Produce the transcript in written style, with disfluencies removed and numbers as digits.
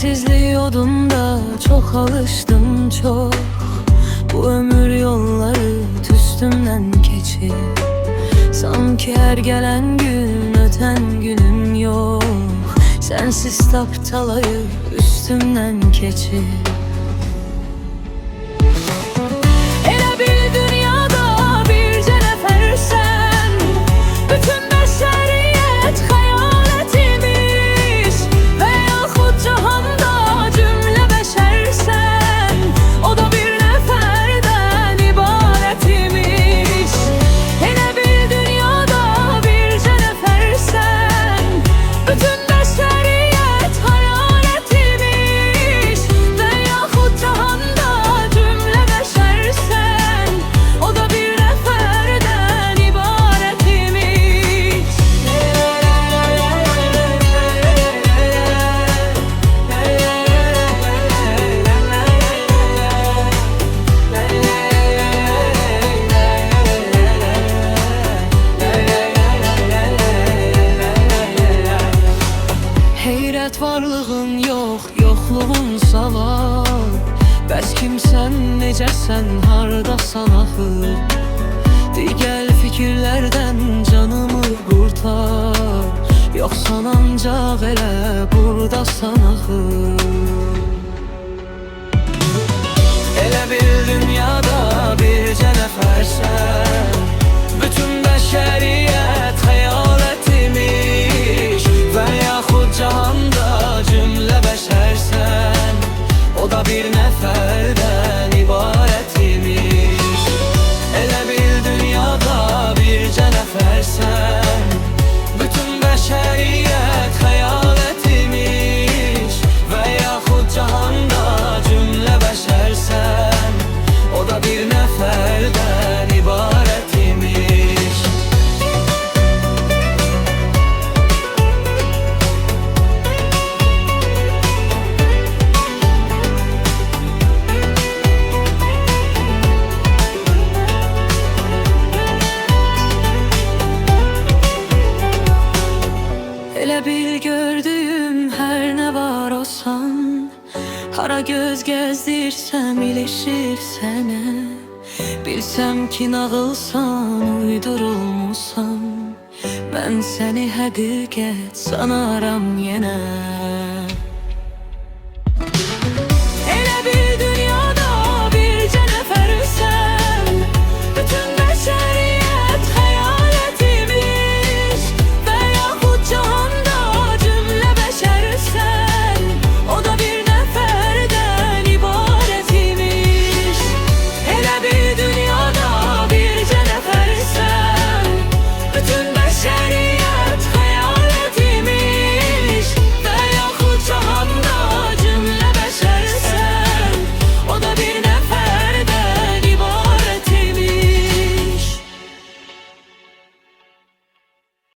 sensizliği yolunda çok alıştım çok. Bu ömür yolları üstümden geçir. Sanki her gelen gün öten günüm yok. Sensiz taptalayı üstümden geçir. Elə bil dünyada bircə nəfərsən, bütün bəşəriyyət xəyalət imiş. Və yaxud cahanda cümlə bəşərsən, o da bir nəfərdən ibarət imiş. Elə bil dünyada bircə nəfərsən, bütün bəşəriyyət xəyalət imiş. Və yaxud cahanda cümlə bəşərsən, o da bir nəfərdən ibarət imiş. Heyrət varlığın yox, yoxluğun var. Bəs kimsən, necəsən, hardasan axı? Digər fikirlərdən canımı qurtar. Yoxsan ancaq elə burdasan axı. Elə bil dünyada bircə nəfərsən, bütün bəşəriyyət xəyalət imiş. Və yaxud cahanda cümlə bəşərsən, o da bir nəfərdən ibarət imiş. Elə bil dünyada bircə nəfərsən, bütün bəşəriyyət xəyalət imiş. Və yaxud cahanda cümlə bəşərsən, o da bir nəfərdən ibarət imiş. Elə bil gördüyüm hər nə var olsan, hara göz gəzdirsəm ilişir sənə. Bilsəm ki nağılsan, uydurulmusan, mən səni həqiqət sanaram yenə.